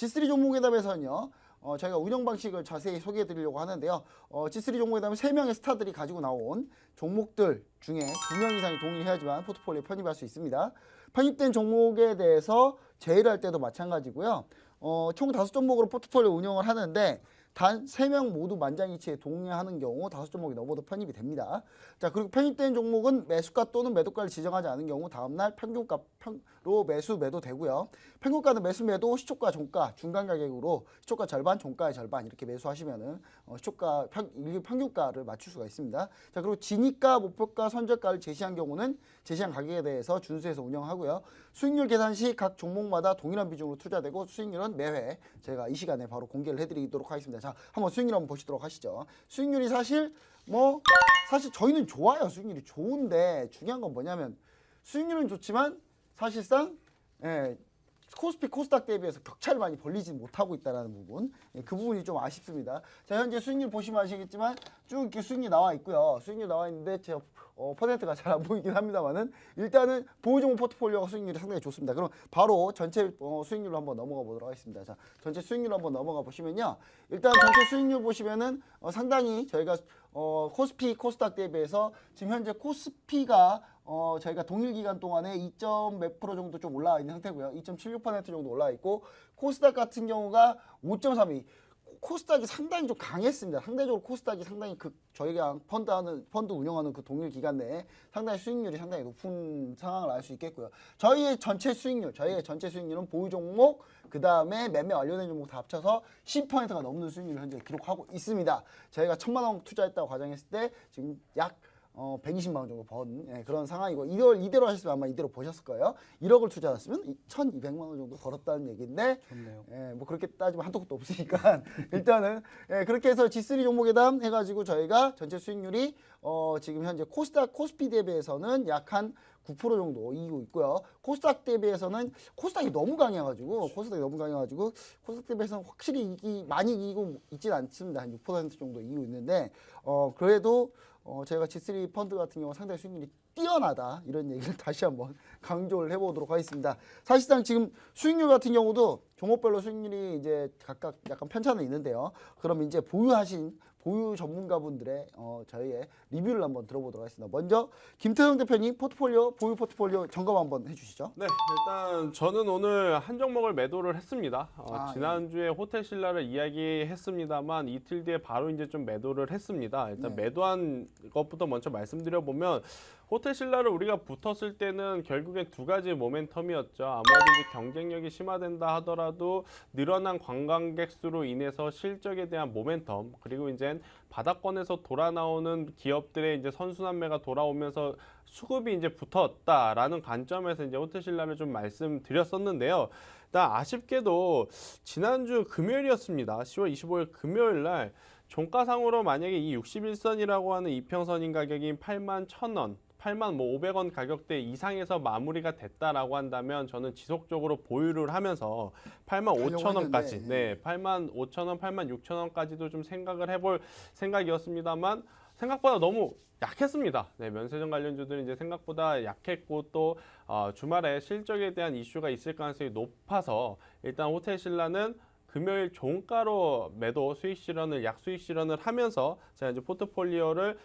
G3 종목회담에서는요. 저희가 운영 방식을 자세히 소개해 드리려고 하는데요. G3 종목회담은 3명의 스타들이 가지고 나온 종목들 중에 2명 이상이 동의를 해야지만 포트폴리오에 편입할 수 있습니다. 편입된 종목에 대해서 제외할 때도 마찬가지고요. 총 5종목으로 포트폴리오 운영을 하는데 단 3명 모두 만장일치에 동의하는 경우 5종목이 넘어도 편입이 됩니다. 자, 그리고 편입된 종목은 매수가 또는 매도가를 지정하지 않은 경우 다음날 평균가로 매도 되고요. 평균가는 매수 매도 시초가 종가 중간 가격으로 시초가 절반 종가의 절반 이렇게 매수하시면은 시초가 평균가를 맞출 수가 있습니다. 자, 그리고 진입가 목표가 선저가를 제시한 경우는 제시한 가격에 대해서 준수해서 운영하고요. 수익률 계산 시 각 종목마다 동일한 비중으로 투자되고 수익률은 매회 제가 이 시간에 바로 공개를 해드리도록 하겠습니다. 자, 한번 수익률 한번 보시도록 하시죠. 수익률이 사실 저희는 좋아요. 수익률이 좋은데 중요한 건 뭐냐면 수익률은 좋지만 사실상 코스피 코스닥 대비해서 격차를 많이 벌리지 못하고 있다는 부분, 그 부분이 좀 아쉽습니다. 자, 현재 수익률 보시면 아시겠지만 쭉 이렇게 수익률이 나와 있고요. 수익률 나와 있는데 제가 퍼센트가 잘 안 보이긴 합니다만은 일단은 보유종목 포트폴리오가 수익률이 상당히 좋습니다. 그럼 바로 전체 수익률로 한번 넘어가 보도록 하겠습니다. 자, 전체 수익률로 한번 넘어가 보시면요. 일단 전체 수익률 보시면은 상당히 저희가 코스피 코스닥 대비해서 지금 현재 코스피가 저희가 동일 기간 동안에 2점 몇 프로 정도 좀 올라와 있는 상태고요. 2.76% 정도 올라와 있고 코스닥 같은 경우가 5.32. 코스닥이 상당히 좀 강했습니다. 상대적으로 코스닥이 상당히 저희가 펀드 운영하는 그 동일 기간 내에 상당히 수익률이 상당히 높은 상황을 알 수 있겠고요. 저희의 전체 수익률은 보유 종목 그 다음에 매매 완료된 종목 다 합쳐서 10%가 넘는 수익률을 현재 기록하고 있습니다. 저희가 1,000만 원 투자했다고 가정했을 때 지금 약 120만 원 정도 번 그런 상황이고 이대로 하셨으면 아마 이대로 보셨을 거예요. 1억을 투자했으면 1,200만 원 정도 벌었다는 얘기인데 좋네요. 뭐 그렇게 따지면 한도 끝도 없으니까 일단은 그렇게 해서 G3 종목회담 해가지고 저희가 전체 수익률이 지금 현재 코스피 대비해서는 약 한 9% 정도 이기고 있고요. 코스닥 대비해서는 코스닥이 너무 강해가지고 코스닥 대비해서는 확실히 많이 이기고 있진 않습니다. 한 6% 정도 이기고 있는데 그래도 제가 G3 펀드 같은 경우 상당히 수익률이 뛰어나다 이런 얘기를 다시 한번 강조를 해보도록 하겠습니다. 사실상 지금 수익률 같은 경우도 종목별로 수익률이 이제 각각 약간 편차는 있는데요. 그럼 이제 보유 전문가분들의 저희의 리뷰를 한번 들어보도록 하겠습니다. 먼저 김태형 대표님 보유 포트폴리오 점검 한번 해주시죠. 네, 일단 저는 오늘 한 종목을 매도를 했습니다. 지난주에 예. 호텔신라를 이야기했습니다만 이틀 뒤에 바로 이제 좀 매도를 했습니다. 일단 네. 매도한 것부터 먼저 말씀드려 보면 호텔신라를 우리가 붙었을 때는 결국엔 두 가지 모멘텀이었죠. 아무래도 이제 경쟁력이 심화된다 하더라도 늘어난 관광객 수로 인해서 실적에 대한 모멘텀, 그리고 이제 바닥권에서 돌아 나오는 기업들의 이제 선순환매가 돌아오면서 수급이 이제 붙었다라는 관점에서 이제 호텔신라를 좀 말씀드렸었는데요. 일단 아쉽게도 지난주 금요일이었습니다. 10월 25일 금요일 날 종가상으로 만약에 이 61선이라고 하는 이평선인 가격인 81,000원 85,000원 가격대 이상에서 마무리가 됐다라고 한다면 저는 지속적으로 보유를 하면서 85,000원까지, 85,000원, 86,000원까지도 좀 생각을 해볼 생각이었습니다만 생각보다 너무 약했습니다. 면세점 관련주들은 이제 생각보다 약했고 또 주말에 실적에 대한 이슈가 있을 가능성이 높아서 일단 호텔신라는 금요일 종가로 매도 수익 실현을 약수익 실현을 하면서 제가 이제 포트폴리오를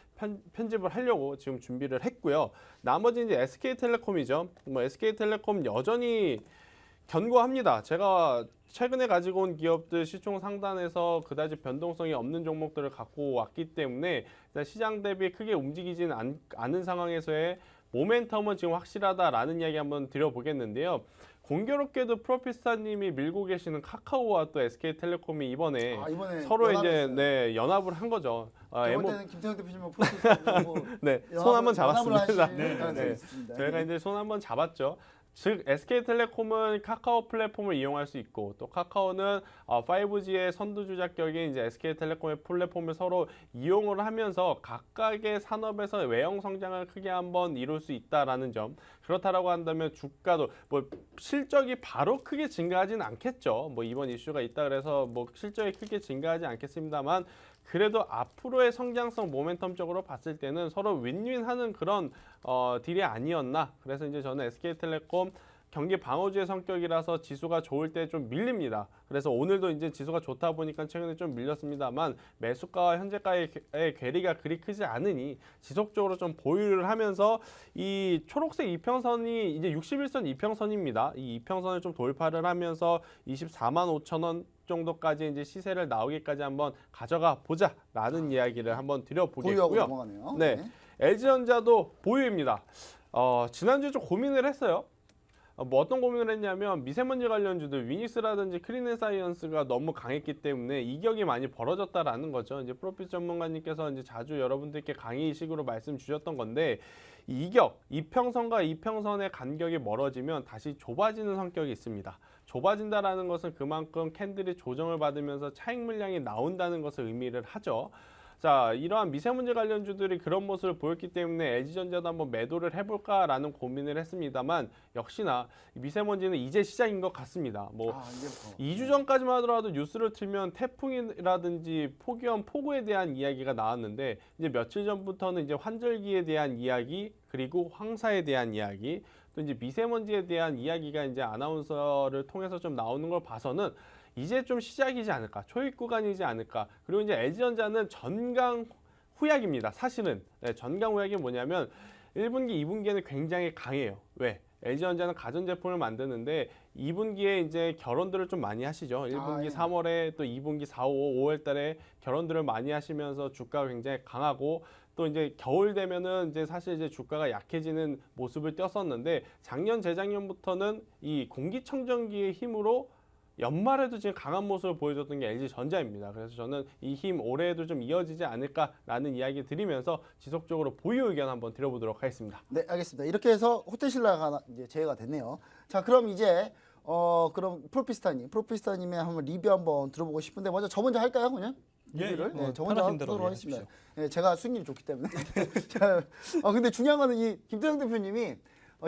편집을 하려고 지금 준비를 했고요. 나머지 이제 SK텔레콤이죠. SK텔레콤 여전히 견고합니다. 제가 최근에 가지고 온 기업들 시총 상단에서 그다지 변동성이 없는 종목들을 갖고 왔기 때문에 일단 시장 대비 크게 움직이지는 않은 상황에서의 모멘텀은 지금 확실하다라는 이야기 한번 드려보겠는데요. 공교롭게도 프로피스타님이 밀고 계시는 카카오와 또 SK텔레콤이 이번에 서로 이제 연합을 한 거죠. 저번에는 김태형 대표님은 프로피스타님하고 손 한번 잡았습니다. 저희가 네. 이제 손 한번 잡았죠. 즉 SK텔레콤은 카카오 플랫폼을 이용할 수 있고 또 카카오는 5G의 선두주자격인 이제 SK텔레콤의 플랫폼을 서로 이용을 하면서 각각의 산업에서 외형 성장을 크게 한번 이룰 수 있다라는 점. 그렇다라고 한다면 주가도 실적이 바로 크게 증가하지는 않겠죠. 이번 이슈가 있다 그래서 실적이 크게 증가하지 않겠습니다만 그래도 앞으로의 성장성 모멘텀적으로 봤을 때는 서로 윈윈하는 그런 딜이 아니었나. 그래서 이제 저는 SK텔레콤 경기 방어주의 성격이라서 지수가 좋을 때 좀 밀립니다. 그래서 오늘도 이제 지수가 좋다 보니까 최근에 좀 밀렸습니다만 매수가와 현재가의 괴리가 그리 크지 않으니 지속적으로 좀 보유를 하면서 이 초록색 이평선이 이제 61선 이평선입니다. 이 이평선을 좀 돌파를 하면서 24만 5천 원 정도까지 이제 시세를 나오기까지 한번 가져가 보자라는 이야기를 한번 보유하고 드려보겠고요. 넘어가네요. 네. LG전자도 보유입니다. 지난주에 좀 고민을 했어요. 뭐 어떤 고민을 했냐면 미세먼지 관련주들 위닉스라든지 클린앤사이언스가 너무 강했기 때문에 이격이 많이 벌어졌다라는 거죠. 이제 프로핏 전문가님께서 이제 자주 여러분들께 강의식으로 말씀 주셨던 건데 이 이격, 이평선과 이평선의 간격이 멀어지면 다시 좁아지는 성격이 있습니다. 좁아진다라는 것은 그만큼 캔들이 조정을 받으면서 차익 물량이 나온다는 것을 의미를 하죠. 자, 이러한 미세먼지 관련주들이 그런 모습을 보였기 때문에 LG전자도 한번 매도를 해볼까라는 고민을 했습니다만 역시나 미세먼지는 이제 시작인 것 같습니다. 뭐 이제부터. 2주 전까지만 하더라도 뉴스를 틀면 태풍이라든지 폭염, 폭우에 대한 이야기가 나왔는데 이제 며칠 전부터는 이제 환절기에 대한 이야기 그리고 황사에 대한 이야기 또 이제 미세먼지에 대한 이야기가 이제 아나운서를 통해서 좀 나오는 걸 봐서는 이제 좀 시작이지 않을까, 초입 구간이지 않을까. 그리고 이제 LG전자는 전강 후약입니다. 사실은 전강 후약이 뭐냐면 1분기, 2분기에는 굉장히 강해요. 왜? LG전자는 가전제품을 만드는데 2분기에 이제 결혼들을 좀 많이 하시죠. 1분기 예. 3월에 또 2분기 4, 5, 5월 달에 결혼들을 많이 하시면서 주가가 굉장히 강하고 또 이제 겨울 되면은 이제 사실 이제 주가가 약해지는 모습을 띄었었는데 작년, 재작년부터는 이 공기청정기의 힘으로 연말에도 지금 강한 모습을 보여줬던 게 LG전자입니다. 그래서 저는 이 힘 올해에도 좀 이어지지 않을까라는 이야기 드리면서 지속적으로 보유 의견 한번 드려보도록 하겠습니다. 네, 알겠습니다. 이렇게 해서 호텔신라가 이제 제외가 됐네요. 자, 그럼 이제 그럼 프로피스타님의 한번 리뷰 한번 들어보고 싶은데 먼저 저 먼저 할까요, 그냥? 리뷰를? 네, 저 먼저 하도록 하겠습니다. 네, 제가 수익률이 좋기 때문에. 자, 근데 중요한 거는 이 김태형 대표님이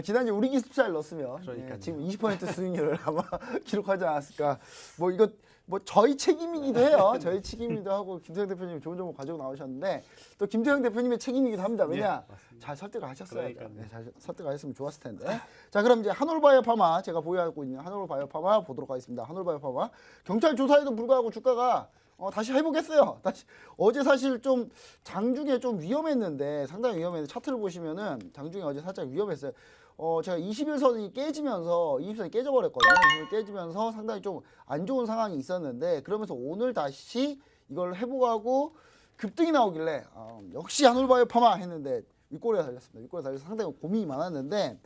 지난주에 우리 기습사를 넣었으면 지금 20% 수익률을 아마 기록하지 않았을까. 뭐 이거 뭐 저희 책임이기도 해요. 저희 책임이기도 하고 김태형 대표님 좋은 정보 가지고 나오셨는데 또 김태형 대표님의 책임이기도 합니다. 왜냐? 잘 설득을 하셨어야죠. 네, 잘 설득하셨으면 좋았을 텐데. 자, 그럼 이제 한올바이오파마 제가 보유하고 있는 한올바이오파마 보도록 하겠습니다. 한올바이오파마 경찰 조사에도 불구하고 주가가 다시 회복했어요. 다시 어제 사실 좀 장중에 좀 위험했는데 상당히 위험했는데 차트를 보시면은 장중에 어제 살짝 위험했어요. 제가 21선이 깨지면서 20선이 깨져버렸거든요. 20선이 깨지면서 상당히 좀 안 좋은 상황이 있었는데 그러면서 오늘 다시 이걸 회복하고 급등이 나오길래 역시 한올바이오파마 했는데 윗꼬리가 달렸습니다. 윗꼬리가 달려서 상당히 고민이 많았는데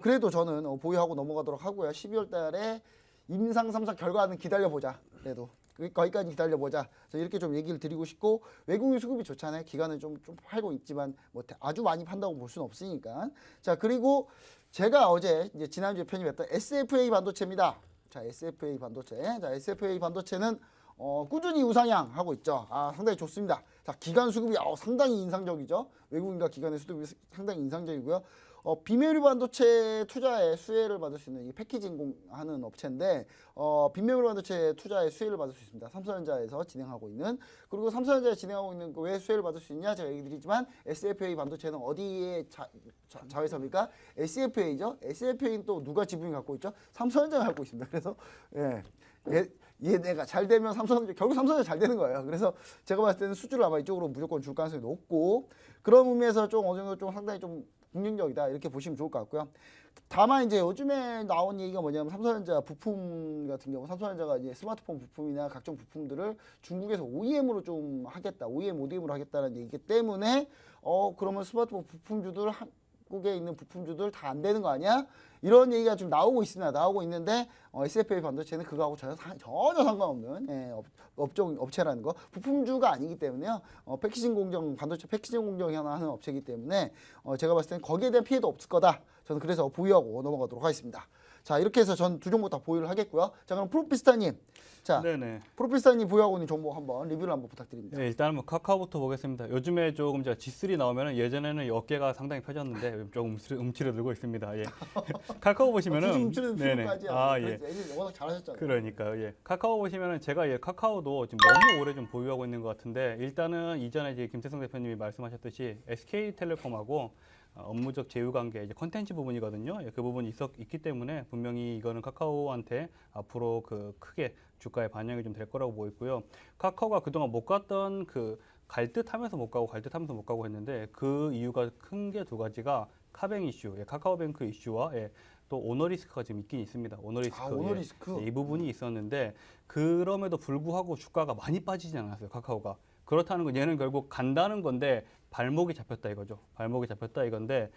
그래도 저는 보유하고 넘어가도록 하고요. 12월 달에 임상 3사 결과는 기다려보자. 그래도 거기까지 기다려보자. 이렇게 좀 얘기를 드리고 싶고 외국인 수급이 좋잖아요. 기간은 좀 팔고 있지만 뭐 아주 많이 판다고 볼 수는 없으니까. 자, 그리고 제가 어제 이제 지난주에 편입했던 SFA 반도체입니다. 자, SFA 반도체. 자, SFA 반도체는 꾸준히 우상향 하고 있죠. 상당히 좋습니다. 자, 기간 수급이 상당히 인상적이죠. 외국인과 기관의 수급이 상당히 인상적이고요. 비메모리 반도체 투자에 수혜를 받을 수 있는 이 패키징 하는 업체인데 비메모리 반도체 투자에 수혜를 받을 수 있습니다. 삼성전자에서 진행하고 있는. 그리고 삼성전자에 진행하고 있는 왜 수혜를 받을 수 있냐 제가 얘기 드리지만 SFA 반도체는 어디에 자회사입니까? SFA죠. SFA는 또 누가 지분을 갖고 있죠? 삼성전자가 갖고 있습니다. 그래서 얘네가 잘 되면 삼성전자 결국 삼성전자 잘 되는 거예요. 그래서 제가 봤을 때는 수주를 아마 이쪽으로 무조건 줄 가능성이 높고 그런 의미에서 좀 어느 정도 좀 상당히 좀 긍정적이다 이렇게 보시면 좋을 것 같고요. 다만 이제 요즘에 나온 얘기가 뭐냐면 삼성전자 부품 같은 경우 삼성전자가 이제 스마트폰 부품이나 각종 부품들을 중국에서 OEM으로 좀 하겠다, OEM으로 하겠다는 얘기기 때문에 그러면 스마트폰 부품주들 한국에 있는 부품주들 다 안 되는 거 아니야? 이런 얘기가 좀 나오고 있습니다. 나오고 있는데 SFA 반도체는 그거하고 전혀 상관없는 업체라는 거. 부품주가 아니기 때문에요. 패키징 공정, 반도체 패키징 공정 하는 업체이기 때문에 제가 봤을 때는 거기에 대한 피해도 없을 거다. 저는 그래서 보유하고 넘어가도록 하겠습니다. 자, 이렇게 해서 전 두 종목 다 보유를 하겠고요. 자, 그럼 프로피스타님. 자, 프로피스타님 보유하고 있는 종목 한번 리뷰를 한번 부탁드립니다. 네, 일단 뭐 카카오부터 보겠습니다. 요즘에 조금 G3 나오면은 예전에는 어깨가 상당히 펴졌는데 조금 움츠러들고 있습니다. 예. 카카오 보시면은 네네. 예. 워낙 잘하셨잖아요. 그러니까요. 예. 카카오 보시면은 제가 카카오도 지금 너무 오래 좀 보유하고 있는 것 같은데 일단은 이전에 이제 김태성 대표님이 말씀하셨듯이 SK텔레콤하고 업무적 제휴관계 이제 컨텐츠 부분이거든요. 예, 그 부분이 있기 때문에 분명히 이거는 카카오한테 앞으로 그 크게 주가에 반영이 좀 될 거라고 보이고요. 카카오가 그동안 못 갔던 그 갈 듯 하면서 못 가고 갈 듯 하면서 못 가고 했는데 그 이유가 큰 게 두 가지가 카뱅 이슈, 예, 카카오뱅크 이슈와 예, 또 오너 리스크가 지금 있긴 있습니다. 오너 리스크, 오너 리스크. 예, 이 부분이 있었는데 그럼에도 불구하고 주가가 많이 빠지지 않았어요. 카카오가. 그렇다는 건 얘는 결국 간다는 건데 발목이 잡혔다 이거죠. 발목이 잡혔다 이건데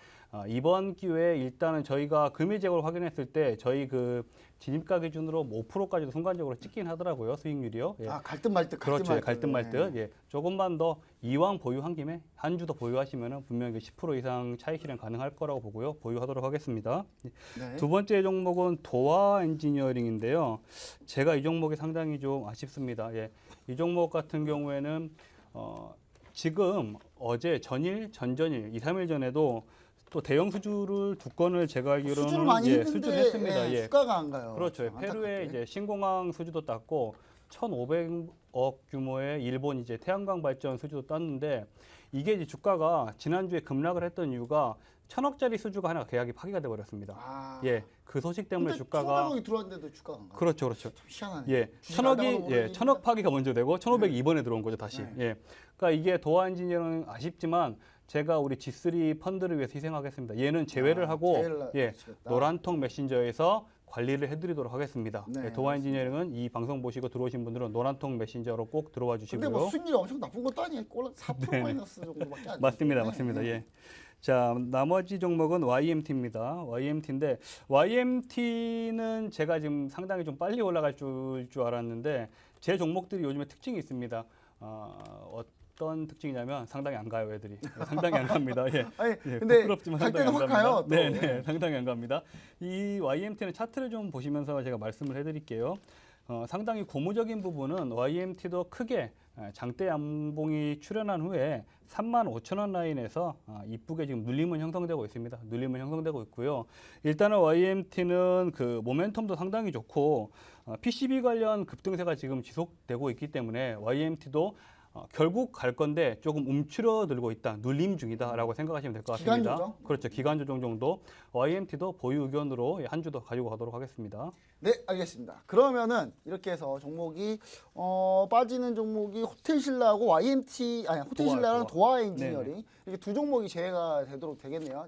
이번 기회에 일단은 저희가 금일 재고를 확인했을 때 저희 그 진입가 기준으로 5%까지도 순간적으로 찍긴 하더라고요. 수익률이요. 예. 갈 듯 말 듯. 그렇죠. 갈 듯 말 듯. 예. 조금만 더 이왕 보유한 김에 한 주 더 보유하시면은 분명히 10% 이상 차익 실현 가능할 거라고 보고요. 보유하도록 하겠습니다. 네. 두 번째 종목은 도화 엔지니어링인데요. 제가 이 종목이 상당히 좀 아쉽습니다. 예. 이 종목 같은 경우에는 지금 어제 전일, 전전일, 2, 3일 전에도 또 대형 수주를 두 건을 제가 알기로는 수주를 많이 했는데 수주를 했습니다. 예. 주가가 안 가요. 그렇죠. 참 페루에 안타깝게. 이제 신공항 수주도 땄고 1,500억 규모의 일본 이제 태양광 발전 수주도 땄는데 이게 이제 주가가 지난주에 급락을 했던 이유가 1,000억짜리 수주가 하나 계약이 파기가 돼 버렸습니다. 예. 그 소식 때문에 근데 주가가 1,500억이 들어왔는데도 주가가 안 가. 그렇죠. 그렇죠. 참 희한하네. 예, 주식 알다가 1,000억이 예, 모르는 1,000억 파기가 먼저 되고 1,500이 이번에 들어온 거죠, 다시. 네. 예. 그러니까 이게 도화 엔지니어는 아쉽지만 제가 우리 G3 펀드를 위해서 희생하겠습니다. 얘는 제외를 하고 제외를 예, 하시겠다. 노란통 메신저에서 관리를 해드리도록 하겠습니다. 네, 예, 도화 엔지니어링은 이 방송 보시고 들어오신 분들은 노란통 메신저로 꼭 들어와 근데 주시고요. 뭐 수익률이 엄청 나쁜 것도 아니에요. 꼴 4% 마이너스 정도밖에 안 맞습니다, 되기 맞습니다. 때문에. 예. 자, 나머지 종목은 YMT입니다. YMT인데 YMT는 제가 지금 상당히 좀 빨리 올라갈 줄 알았는데 제 종목들이 요즘에 특징이 있습니다. 어떤 특징이냐면 상당히 안 가요, 애들이. 상당히 안 갑니다. 예. 아니 예, 근데 부끄럽지만 갈 상당히 때는 안 확 갑니다. 가요. 또. 네, 네, 상당히 안 갑니다. 이 YMT는 차트를 좀 보시면서 제가 말씀을 해드릴게요. 상당히 고무적인 부분은 YMT도 크게 장대 양봉이 출현한 후에 35,000원 라인에서 이쁘게 지금 눌림은 형성되고 있습니다. 눌림은 형성되고 있고요. 일단은 YMT는 그 모멘텀도 상당히 좋고 PCB 관련 급등세가 지금 지속되고 있기 때문에 YMT도 결국 갈 건데 조금 움츠러들고 있다, 눌림 중이다라고 생각하시면 될 것 같습니다. 기간 조정? 그렇죠, 기간 조정 정도. YMT도 보유 의견으로 한 주 더 가지고 가도록 하겠습니다. 네, 알겠습니다. 그러면은 이렇게 해서 종목이 빠지는 종목이 호텔신라하고 YMT 아니 호텔신라랑 도화. 도화 엔지니어링 이렇게 두 종목이 제외가 되도록 되겠네요.